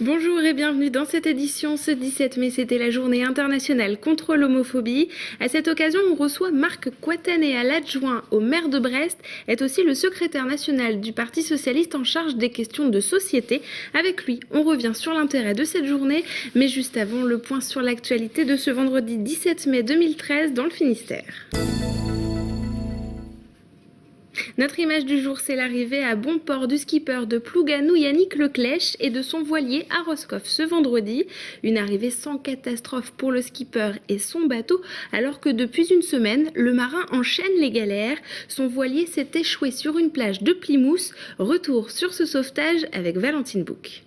Bonjour et bienvenue dans cette édition. Ce 17 mai, c'était la journée internationale contre l'homophobie. À cette occasion, on reçoit Marc Coitanéa, l'adjoint au maire de Brest, est aussi le secrétaire national du Parti socialiste en charge des questions de société. Avec lui, on revient sur l'intérêt de cette journée, mais juste avant, le point sur l'actualité de ce vendredi 17 mai 2013 dans le Finistère. Notre image du jour, c'est l'arrivée à bon port du skipper de Plougasnou Yannick Leclèche et de son voilier à Roscoff ce vendredi. Une arrivée sans catastrophe pour le skipper et son bateau, alors que depuis une semaine, le marin enchaîne les galères. Son voilier s'est échoué sur une plage de Plymouth. Retour sur ce sauvetage avec Valentine Bouc.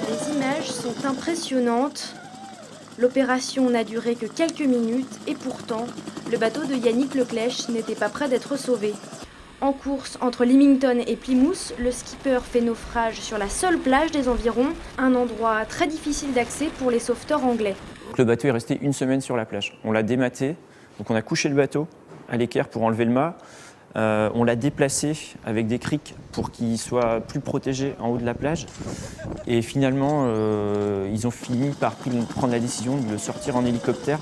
Les images sont impressionnantes. L'opération n'a duré que quelques minutes et pourtant, le bateau de Yannick Leclèche n'était pas prêt d'être sauvé. En course entre Lymington et Plymouth, le skipper fait naufrage sur la seule plage des environs, un endroit très difficile d'accès pour les sauveteurs anglais. Le bateau est resté une semaine sur la plage. On l'a dématé, donc on a couché le bateau à l'équerre pour enlever le mât. On l'a déplacé avec des criques pour qu'il soit plus protégé en haut de la plage. Et finalement, ils ont fini par prendre la décision de le sortir en hélicoptère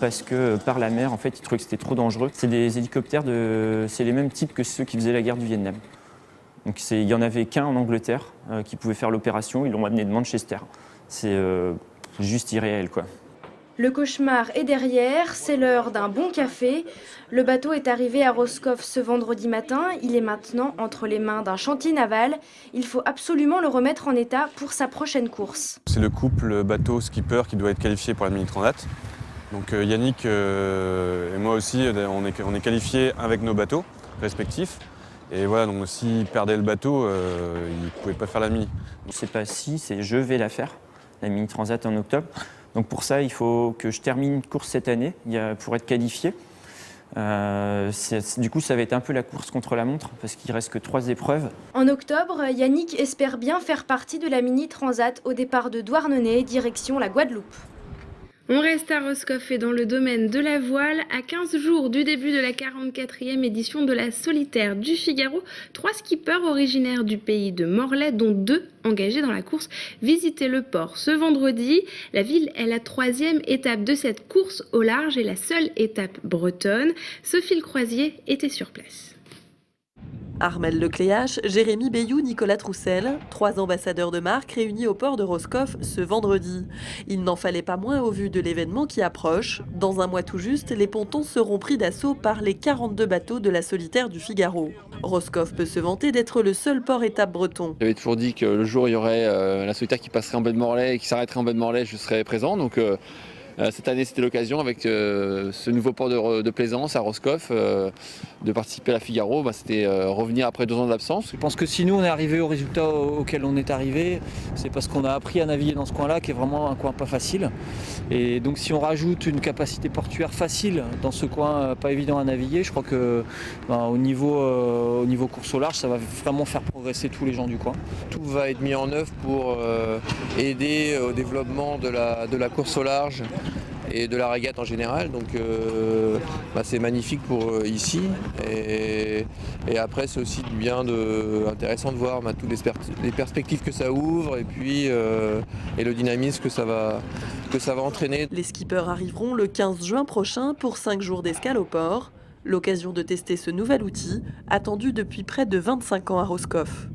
parce que par la mer, en fait, ils trouvaient que c'était trop dangereux. C'est des hélicoptères, c'est les mêmes types que ceux qui faisaient la guerre du Vietnam. Donc il n'y en avait qu'un en Angleterre qui pouvait faire l'opération. Ils l'ont amené de Manchester. C'est juste irréel, quoi. Le cauchemar est derrière, c'est l'heure d'un bon café. Le bateau est arrivé à Roscoff ce vendredi matin. Il est maintenant entre les mains d'un chantier naval. Il faut absolument le remettre en état pour sa prochaine course. C'est le couple bateau-skipper qui doit être qualifié pour la Mini Transat. Donc Yannick et moi aussi, on est qualifiés avec nos bateaux respectifs. Et voilà, donc s'il perdait le bateau, il ne pouvait pas faire la Mini. C'est pas si, c'est je vais la faire, la Mini Transat en octobre. Donc pour ça, il faut que je termine une course cette année pour être qualifié. Du coup, ça va être un peu la course contre la montre parce qu'il ne reste que 3 épreuves. En octobre, Yannick espère bien faire partie de la Mini Transat au départ de Douarnenez, direction la Guadeloupe. On reste à Roscoff et dans le domaine de la voile. À 15 jours du début de la 44e édition de la Solitaire du Figaro, 3 skippers originaires du pays de Morlaix, dont 2 engagés dans la course, visitaient le port ce vendredi. La ville est la 3e étape de cette course au large et la seule étape bretonne. Sophie Croisier était sur place. Armel Lecléache, Jérémy Bayou, Nicolas Troussel, 3 ambassadeurs de marque réunis au port de Roscoff ce vendredi. Il n'en fallait pas moins au vu de l'événement qui approche. Dans un mois tout juste, les pontons seront pris d'assaut par les 42 bateaux de la Solitaire du Figaro. Roscoff peut se vanter d'être le seul port étape breton. J'avais toujours dit que le jour où il y aurait la Solitaire qui passerait en baie de Morlaix et qui s'arrêterait en baie de Morlaix, je serais présent. Donc cette année, c'était l'occasion, avec ce nouveau port de plaisance à Roscoff, de participer à la Figaro. C'était revenir après 2 ans d'absence. Je pense que si nous, on est arrivé au résultat auquel on est arrivé, c'est parce qu'on a appris à naviguer dans ce coin-là, qui est vraiment un coin pas facile. Et donc, si on rajoute une capacité portuaire facile dans ce coin pas évident à naviguer, je crois que au niveau course au large, ça va vraiment faire progresser tous les gens du coin. Tout va être mis en œuvre pour aider au développement de la course au large et de la régate en général, donc c'est magnifique pour ici et après c'est aussi bien intéressant de voir toutes les perspectives que ça ouvre et puis et le dynamisme que ça va entraîner. Les skippers arriveront le 15 juin prochain pour 5 jours d'escale au port, l'occasion de tester ce nouvel outil attendu depuis près de 25 ans à Roscoff.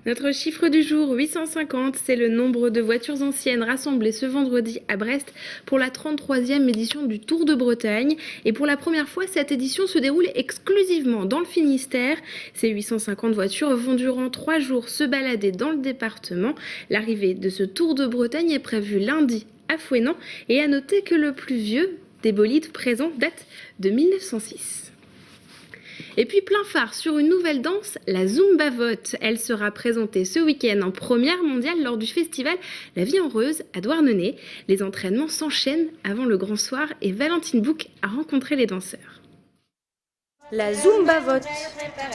Notre chiffre du jour, 850, c'est le nombre de voitures anciennes rassemblées ce vendredi à Brest pour la 33e édition du Tour de Bretagne. Et pour la première fois, cette édition se déroule exclusivement dans le Finistère. Ces 850 voitures vont durant 3 jours se balader dans le département. L'arrivée de ce Tour de Bretagne est prévue lundi à Fouesnant. Et à noter que le plus vieux des bolides présents date de 1906. Et puis plein phare sur une nouvelle danse, la Zumba Vote. Elle sera présentée ce week-end en première mondiale lors du festival La Vie en Rose à Douarnenez. Les entraînements s'enchaînent avant le grand soir et Valentine Bouc a rencontré les danseurs. La Zumba Vote,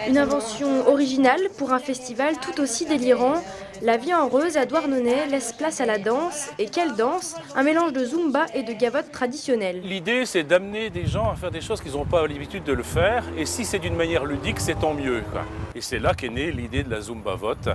une invention originale pour un festival tout aussi délirant. La vie en rose à Douarnenez laisse place à la danse. Et quelle danse! Un mélange de zumba et de gavotte traditionnelle. L'idée, c'est d'amener des gens à faire des choses qu'ils n'ont pas l'habitude de le faire. Et si c'est d'une manière ludique, c'est tant mieux, quoi. Et c'est là qu'est née l'idée de la Zumba Vote,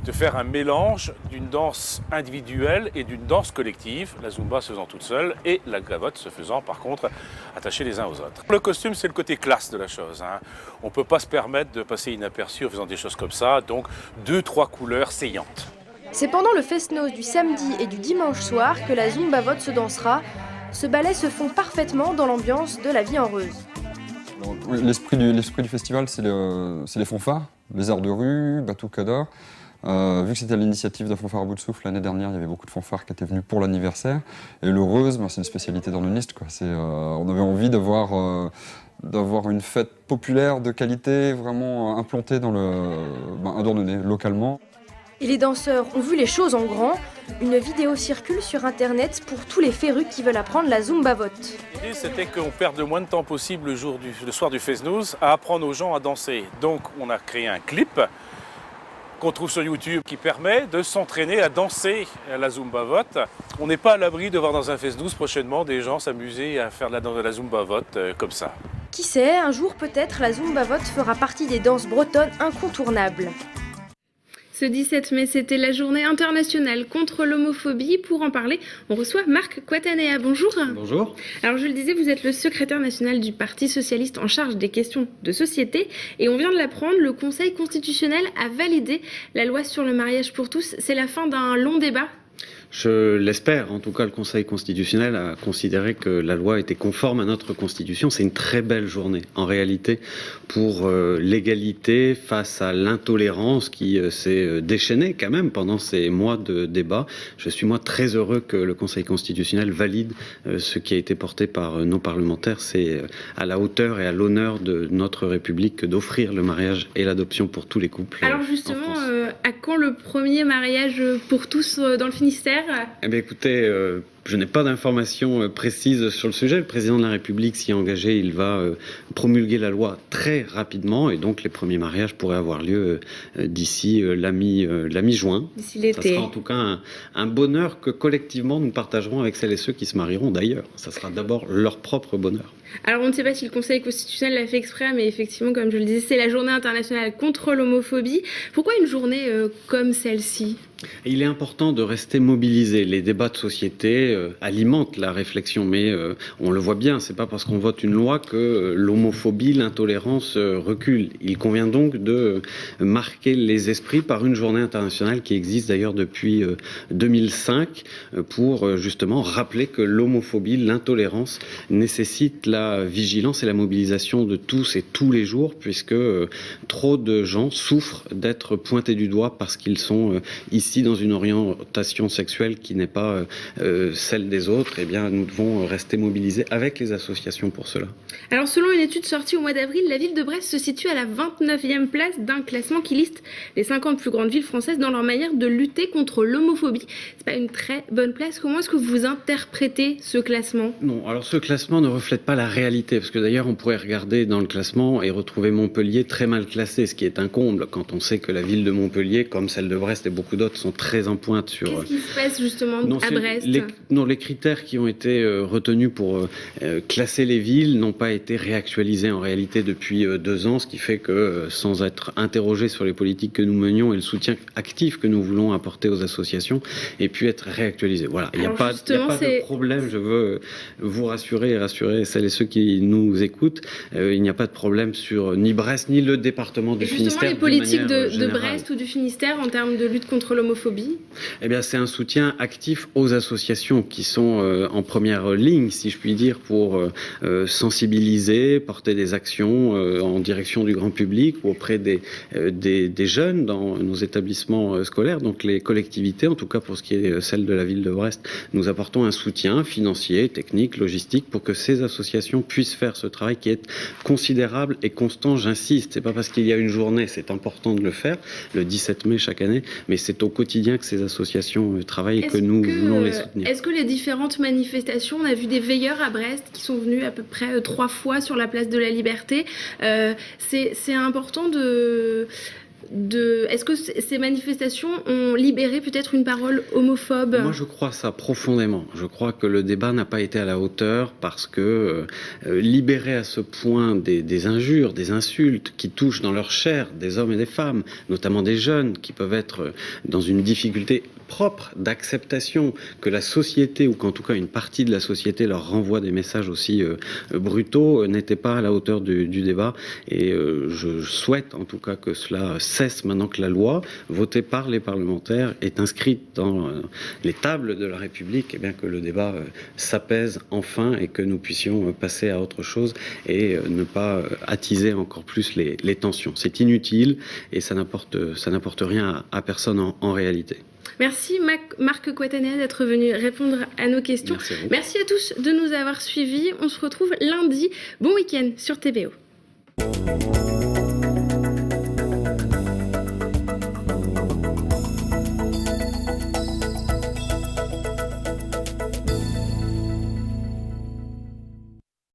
de faire un mélange d'une danse individuelle et d'une danse collective, la Zumba se faisant toute seule et la gavotte se faisant par contre attachés les uns aux autres. Le costume, c'est le côté classe de la chose, hein. On ne peut pas se permettre de passer inaperçu en faisant des choses comme ça, donc 2-3 couleurs saillantes. C'est pendant le fest-noz du samedi et du dimanche soir que la Zumba Vote se dansera. Ce ballet se fond parfaitement dans l'ambiance de la vie en rose. L'esprit du festival, c'est les fanfares, les arts de rue, Batucada. Vu que c'était l'initiative d'un fanfare à bout de souffle l'année dernière, il y avait beaucoup de fanfares qui étaient venus pour l'anniversaire. Et le reuse, c'est une spécialité dorneniste, quoi. On avait envie d'avoir une fête populaire de qualité, vraiment implantée dans à Douarnenez, localement. Et les danseurs ont vu les choses en grand. Une vidéo circule sur internet pour tous les férus qui veulent apprendre la Zumba Vote. L'idée, c'était qu'on perde le moins de temps possible le soir du fest-noz à apprendre aux gens à danser. Donc on a créé un clip qu'on trouve sur YouTube qui permet de s'entraîner à danser la Zumba Vote. On n'est pas à l'abri de voir dans un fest-noz prochainement des gens s'amuser à faire de la Zumba Vote comme ça. Qui sait, un jour peut-être la Zumba Vote fera partie des danses bretonnes incontournables. Ce 17 mai, c'était la journée internationale contre l'homophobie. Pour en parler, on reçoit Marc Quatanea. Bonjour. Bonjour. Alors je le disais, vous êtes le secrétaire national du Parti socialiste en charge des questions de société. Et on vient de l'apprendre, le Conseil constitutionnel a validé la loi sur le mariage pour tous. C'est la fin d'un long débat. Je l'espère. En tout cas, le Conseil constitutionnel a considéré que la loi était conforme à notre Constitution. C'est une très belle journée, en réalité, pour l'égalité face à l'intolérance qui s'est déchaînée quand même pendant ces mois de débat. Je suis, moi, très heureux que le Conseil constitutionnel valide ce qui a été porté par nos parlementaires. C'est à la hauteur et à l'honneur de notre République que d'offrir le mariage et l'adoption pour tous les couples. Alors justement, à quand le premier mariage pour tous dans le Finistère ? Eh bien, écoutez, je n'ai pas d'informations précises sur le sujet. Le président de la République s'y est engagé. Il va promulguer la loi très rapidement et donc les premiers mariages pourraient avoir lieu d'ici la mi-juin. D'ici l'été. Ça sera en tout cas un bonheur que collectivement nous partagerons avec celles et ceux qui se marieront d'ailleurs. Ça sera d'abord leur propre bonheur. Alors on ne sait pas si le Conseil constitutionnel l'a fait exprès, mais effectivement, comme je le disais, c'est la journée internationale contre l'homophobie. Pourquoi une journée comme celle-ci ? Il est important de rester mobilisé. Les débats de société alimentent la réflexion, mais on le voit bien, c'est pas parce qu'on vote une loi que l'homophobie, l'intolérance recule. Il convient donc de marquer les esprits par une journée internationale qui existe d'ailleurs depuis 2005 pour justement rappeler que l'homophobie, l'intolérance nécessite la vigilance et la mobilisation de tous et tous les jours, puisque trop de gens souffrent d'être pointés du doigt parce qu'ils sont ici dans une orientation sexuelle qui n'est pas celle des autres. Eh bien, nous devons rester mobilisés avec les associations pour cela. Alors, selon une étude sortie au mois d'avril, la ville de Brest se situe à la 29e place d'un classement qui liste les 50 plus grandes villes françaises dans leur manière de lutter contre l'homophobie. C'est pas une très bonne place. Comment est-ce que vous interprétez ce classement ? Non, alors ce classement ne reflète pas la réalité, parce que d'ailleurs, on pourrait regarder dans le classement et retrouver Montpellier très mal classé, ce qui est un comble quand on sait que la ville de Montpellier, comme celle de Brest et beaucoup d'autres, sont très en pointe sur... Qu'est-ce qui se passe justement à Brest ? Les critères qui ont été retenus pour classer les villes n'ont pas été réactualisés en réalité depuis 2 ans, ce qui fait que sans être interrogés sur les politiques que nous menions et le soutien actif que nous voulons apporter aux associations, ait pu être réactualisé. Voilà, il n'y a pas de problème, je veux vous rassurer et rassurer celles et ceux qui nous écoutent, il n'y a pas de problème sur ni Brest ni le département du Finistère. Les politiques de Brest ou du Finistère en termes de lutte contre l'homophobie ? Eh bien, c'est un soutien actif aux associations qui sont en première ligne, si je puis dire, pour sensibiliser, porter des actions en direction du grand public ou auprès des jeunes dans nos établissements scolaires. Donc, les collectivités, en tout cas pour ce qui est celle de la ville de Brest, nous apportons un soutien financier, technique, logistique pour que ces associations puissent faire ce travail qui est considérable et constant. J'insiste, c'est pas parce qu'il y a une journée, c'est important de le faire, le 17 mai chaque année, mais c'est au quotidien que ces associations travaillent et que nous voulons les soutenir. Est-ce que les différentes manifestations, on a vu des veilleurs à Brest qui sont venus à peu près 3 fois sur la place de la Liberté, c'est important Est-ce que ces manifestations ont libéré peut-être une parole homophobe? Moi, je crois ça profondément. Je crois que le débat n'a pas été à la hauteur parce que libérer à ce point des injures, des insultes qui touchent dans leur chair des hommes et des femmes, notamment des jeunes qui peuvent être dans une difficulté propre d'acceptation que la société, ou qu'en tout cas une partie de la société leur renvoie des messages aussi brutaux, n'était pas à la hauteur du débat. Et je souhaite en tout cas que cela cesse maintenant que la loi, votée par les parlementaires, est inscrite dans les tables de la République, et bien que le débat s'apaise enfin et que nous puissions passer à autre chose et ne pas attiser encore plus les tensions. C'est inutile et ça n'apporte rien à personne en réalité. Merci Marc Coatanéa d'être venu répondre à nos questions. Merci à vous. Merci à tous de nous avoir suivis. On se retrouve lundi. Bon week-end sur TVO.